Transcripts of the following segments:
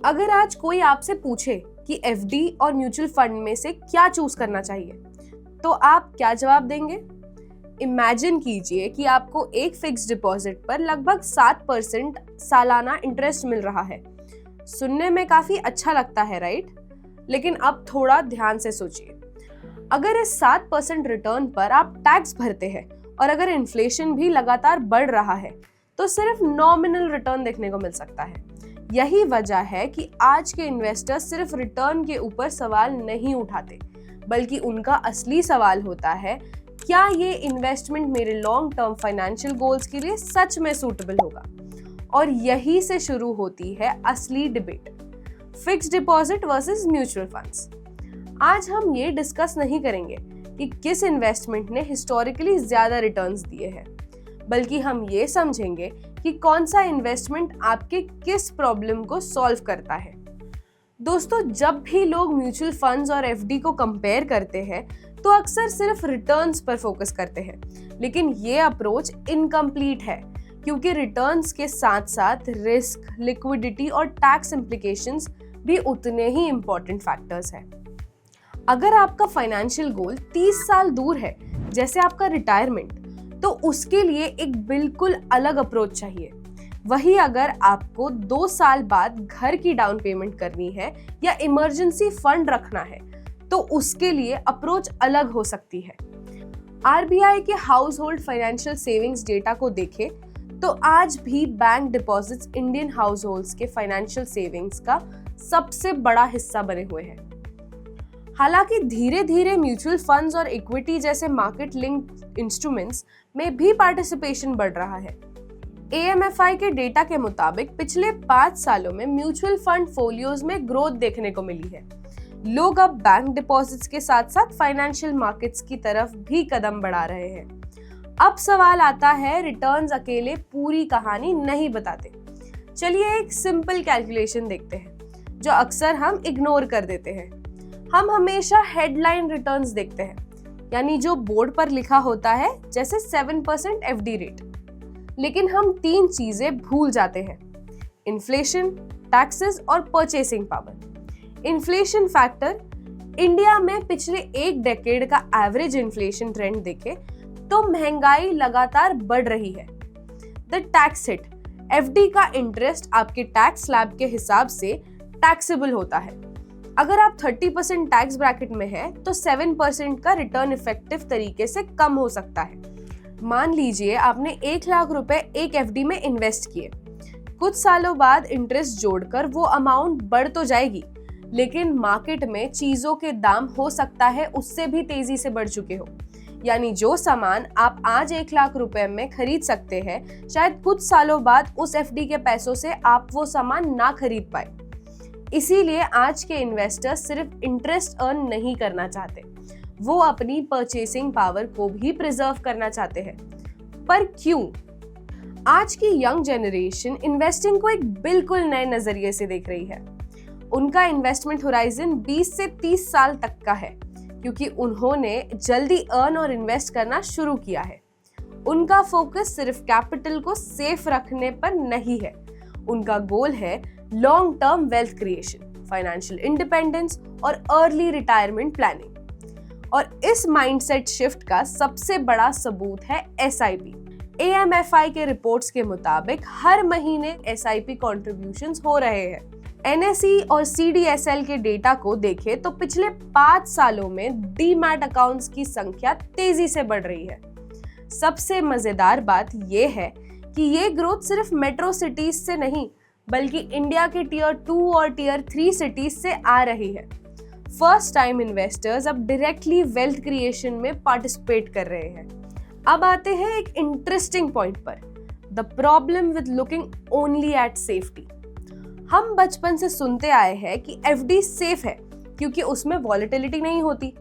अगर आज कोई आपसे पूछे कि एफडी और म्यूचुअल फंड में से क्या चूज करना चाहिए, तो आप क्या जवाब देंगे? इमेजिन कीजिए कि आपको एक फिक्स डिपॉजिट पर लगभग 7% सालाना इंटरेस्ट मिल रहा है। सुनने में काफी अच्छा लगता है, राइट? लेकिन अब थोड़ा ध्यान से सोचिए। अगर इस 7% रिटर्न पर आप टैक्स भरते हैं और अगर इन्फ्लेशन भी लगातार बढ़ रहा है, तो सिर्फ नॉमिनल रिटर्न देखने को मिल सकता है। यही वजह है कि आज के इन्वेस्टर्स सिर्फ रिटर्न के ऊपर सवाल नहीं उठाते, बल्कि उनका असली सवाल होता है, क्या ये इन्वेस्टमेंट मेरे लॉन्ग टर्म फाइनेंशियल गोल्स के लिए सच में सूटेबल होगा? और यही से शुरू होती है असली debate, fixed deposit versus mutual funds. आज हम ये डिस्कस नहीं करेंगे कि किस इन्वेस्टमेंट ने हिस्टोरिकली ज्यादा रिटर्न्स दिए हैं, बल्कि हम ये समझेंगे कि कौन सा इन्वेस्टमेंट आपके किस प्रॉब्लम को सॉल्व करता है। दोस्तों, जब भी लोग म्यूचुअल फंड्स और एफडी को कंपेयर करते हैं तो अक्सर सिर्फ रिटर्न्स पर फोकस करते हैं, लेकिन ये अप्रोच इनकम्प्लीट है, क्योंकि रिटर्न्स के साथ साथ रिस्क, लिक्विडिटी और टैक्स इम्प्लीकेशंस भी उतने ही इम्पोर्टेंट फैक्टर्स हैं। अगर आपका फाइनेंशियल गोल 30 साल दूर है, जैसे आपका रिटायरमेंट, तो उसके लिए एक बिल्कुल अलग अप्रोच चाहिए। वही अगर आपको 2 साल बाद घर की डाउन पेमेंट करनी है या इमरजेंसी फंड रखना है, तो उसके लिए अप्रोच अलग हो सकती है। आरबीआई के house hold financial savings data को देखें तो आज भी bank deposits Indian house holds के फाइनेंशियल सेविंग्स का सबसे बड़ा हिस्सा बने हुए हैं। हालांकि धीरे धीरे म्यूचुअल फंड्स और इक्विटी जैसे मार्केट लिंक्ड इंस्ट्रूमेंट्स में भी पार्टिसिपेशन बढ़ रहा है। एएमएफआई के डेटा के मुताबिक पिछले 5 सालों में म्यूचुअल फंड फोलियोज में ग्रोथ देखने को मिली है। लोग अब बैंक डिपॉजिट्स के साथ साथ फाइनेंशियल मार्केट्स की तरफ भी कदम बढ़ा रहे हैं। अब सवाल आता है, रिटर्न्स अकेले पूरी कहानी नहीं बताते। चलिए एक सिंपल कैलकुलेशन देखते हैं, जो अक्सर हम इग्नोर कर देते हैं। हम हमेशा हेडलाइन रिटर्न्स देखते हैं, यानी जो बोर्ड पर लिखा होता है, जैसे 7% एफडी रेट। लेकिन हम 3 चीजें भूल जाते हैं: इन्फ्लेशन, टैक्सेस और purchasing power. Inflation factor, India में पिछले 1 डेकेड का एवरेज इन्फ्लेशन ट्रेंड देखें तो महंगाई लगातार बढ़ रही है। द टैक्स हिट, एफडी का इंटरेस्ट आपके टैक्स स्लैब के हिसाब से टैक्सेबल होता है। अगर आप 30% टैक्स ब्रैकेट में है तो 7% का रिटर्न इफेक्टिव तरीके से कम हो सकता है। मान लीजिए आपने 1 लाख रुपए एक एफडी में इन्वेस्ट किए। कुछ सालों बाद इंटरेस्ट जोड़कर वो अमाउंट बढ़ तो जाएगी, लेकिन मार्केट में चीजों के दाम हो सकता है उससे भी तेजी से बढ़ चुके हो। यानी जो सामान आप आज 1 लाख रुपए में खरीद सकते हैं, शायद कुछ सालों बाद उस एफडी के पैसों से आप वो सामान ना खरीद पाए। इसीलिए आज के इन्वेस्टर्स सिर्फ इंटरेस्ट अर्न नहीं करना चाहते, वो अपनी परचेसिंग पावर को भी प्रिजर्व करना चाहते हैं। पर क्यों? आज की यंग जनरेशन इन्वेस्टिंग को एक बिल्कुल नए नजरिए से देख रही है। उनका इन्वेस्टमेंट होराइजन 20 से 30 साल तक का है, क्योंकि उन्होंने जल्दी अर्न और इन्वेस्ट करना शुरू किया है। उनका फोकस सिर्फ कैपिटल को सेफ रखने पर नहीं है, उनका गोल है long term wealth creation, financial independence और अर्ली रिटायरमेंट प्लानिंग। और इस माइंडसेट शिफ्ट का सबसे बड़ा सबूत है एसआईपी। एएमएफआई के रिपोर्ट्स के मुताबिक हर महीने एसआईपी कॉन्ट्रिब्यूशंस हो रहे हैं। एनएसई और सीडीएसएल के डेटा को देखें तो पिछले 5 सालों में डीमैट अकाउंट्स की संख्या तेजी से बढ़ रही है। सबसे मजेदार बात यह है कि ये ग्रोथ सिर्फ मेट्रो सिटीज से नहीं, बल्कि इंडिया के टियर 2 और टियर 3 सिटीज से आ रही है। फर्स्ट टाइम इन्वेस्टर्स अब डायरेक्टली वेल्थ क्रिएशन में पार्टिसिपेट कर रहे हैं। अब आते हैं एक इंटरेस्टिंग पॉइंट पर, the problem with looking only at safety. हम बचपन से सुनते आए हैं कि एफडी सेफ है क्योंकि उसमें वॉलेटिलिटी नहीं होती,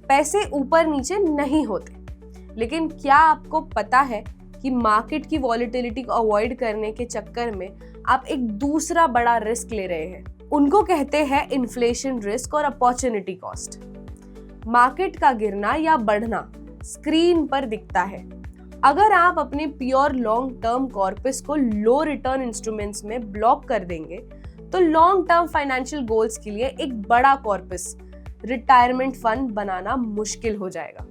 पैसे ऊपर नीचे नहीं होते। लेकिन क्या आपको पता है कि मार्केट की वॉलेटिलिटी को अवॉइड करने के चक्कर में आप एक दूसरा बड़ा रिस्क ले रहे हैं? उनको कहते हैं इन्फ्लेशन रिस्क और अपॉर्चुनिटी कॉस्ट। मार्केट का गिरना या बढ़ना स्क्रीन पर दिखता है। अगर आप अपने प्योर लॉन्ग टर्म कॉर्पस को लो रिटर्न इंस्ट्रूमेंट्स में ब्लॉक कर देंगे तो लॉन्ग टर्म फाइनेंशियल गोल्स के लिए एक बड़ा कॉर्पस रिटायरमेंट फंड बनाना मुश्किल हो जाएगा।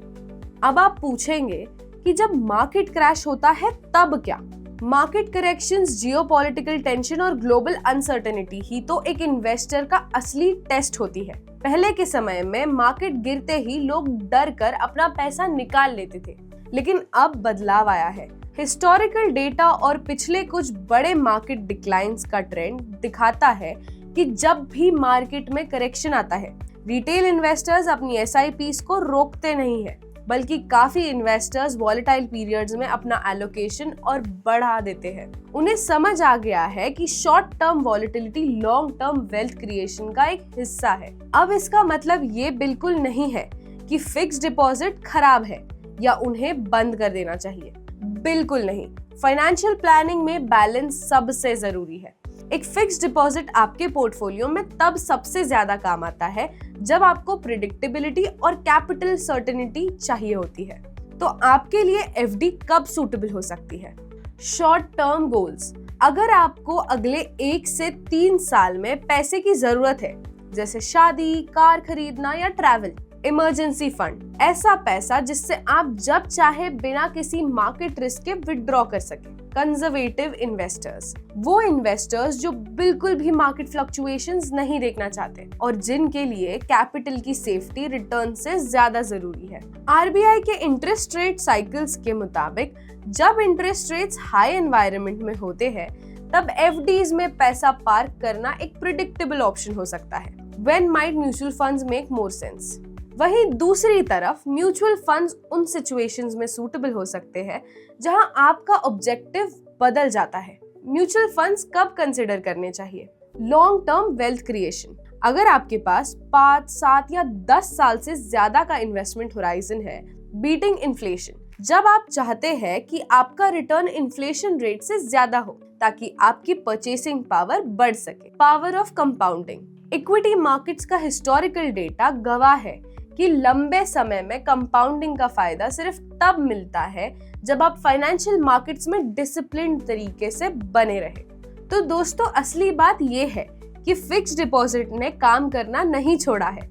अब आप पूछेंगे कि जब मार्केट क्रैश होता है तब क्या? मार्केट करेक्शंस, जियोपॉलिटिकल टेंशन और ग्लोबल अनसर्टेनिटी ही तो एक इन्वेस्टर का असली टेस्ट होती है। पहले के समय में मार्केट गिरते ही लोग डर कर अपना पैसा निकाल लेते थे, लेकिन अब बदलाव आया है। हिस्टोरिकल डेटा और पिछले कुछ बड़े मार्केट डिक्लाइंस का ट्रेंड दिखाता है कि जब भी मार्केट में करेक्शन आता है, रिटेल इन्वेस्टर्स अपनी एसआईपीज को रोकते नहीं है, बल्कि काफी इन्वेस्टर्स वॉलेटाइल पीरियड्स में अपना एलोकेशन और बढ़ा देते हैं। उन्हें समझ आ गया है कि short term volatility long term wealth creation का एक हिस्सा है। अब इसका मतलब ये बिल्कुल नहीं है कि फिक्स्ड डिपॉजिट खराब है या उन्हें बंद कर देना चाहिए। बिल्कुल नहीं। फाइनेंशियल प्लानिंग में बैलेंस सबसे जरूरी है। एक फिक्स्ड डिपॉजिट आपके पोर्टफोलियो में तब सबसे ज्यादा काम आता है जब आपको प्रिडिक्टेबिलिटी और कैपिटल सर्टेनिटी चाहिए होती है। तो आपके लिए एफडी कब सूटेबल हो सकती है? Short term goals. अगर आपको अगले 1 से 3 साल में पैसे की जरूरत है, जैसे शादी, कार खरीदना या ट्रैवल, इमरजेंसी फंड, ऐसा पैसा जिससे आप जब चाहे बिना किसी मार्केट रिस्क के विथड्रॉ कर सके। कंजर्वेटिव इन्वेस्टर्स, वो इन्वेस्टर्स जो बिल्कुल भी मार्केट फ्लक्चुएशंस नहीं देखना चाहते और जिनके लिए कैपिटल की सेफ्टी रिटर्न से ज्यादा जरूरी है। आरबीआई के इंटरेस्ट रेट साइकिल्स के मुताबिक जब इंटरेस्ट रेट्स हाई एनवायरनमेंट में होते हैं, तब एफडीज में पैसा पार्क करना एक प्रिडिक्टेबल ऑप्शन हो सकता है। When might mutual funds make more sense? वहीं दूसरी तरफ म्यूचुअल फंड्स उन सिचुएशंस में सूटेबल हो सकते हैं जहां आपका ऑब्जेक्टिव बदल जाता है। म्यूचुअल फंड्स कब कंसिडर करने चाहिए? Long term wealth creation. अगर आपके पास 5, 7 या 10 साल से ज्यादा का इन्वेस्टमेंट होराइजन है, बीटिंग इन्फ्लेशन, जब आप चाहते हैं कि आपका रिटर्न इन्फ्लेशन रेट से ज्यादा हो ताकि आपकी परचेसिंग पावर बढ़ सके। Power of compounding. Equity markets का हिस्टोरिकल डेटा गवाह है कि लंबे समय में कंपाउंडिंग का फायदा सिर्फ तब मिलता है जब आप फाइनेंशियल मार्केट्स में डिसिप्लिन्ड तरीके से बने रहे। तो दोस्तों, असली बात ये है कि फिक्स्ड डिपॉजिट ने काम करना नहीं छोड़ा है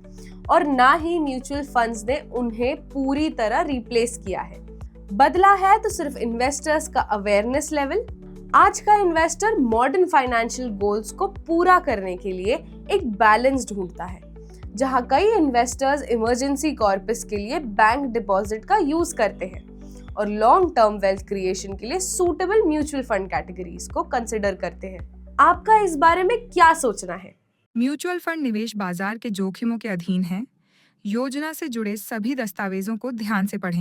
और ना ही म्यूचुअल फंड्स ने उन्हें पूरी तरह रिप्लेस किया है। बदला है तो सिर्फ इन्वेस्टर्स का अवेयरनेस लेवल। आज का इन्वेस्टर मॉडर्न फाइनेंशियल गोल्स को पूरा करने के लिए एक बैलेंस ढूंढता है, जहां कई इन्वेस्टर्स इमरजेंसी कॉर्पस के लिए बैंक डिपॉजिट का यूज करते हैं और लॉन्ग टर्म वेल्थ क्रिएशन के लिए सूटेबल म्यूचुअल फंड कैटेगरीज को कंसिडर करते हैं। आपका इस बारे में क्या सोचना है? म्यूचुअल फंड निवेश बाजार के जोखिमों के अधीन है। योजना से जुड़े सभी दस्तावेजों को ध्यान से पढ़ें।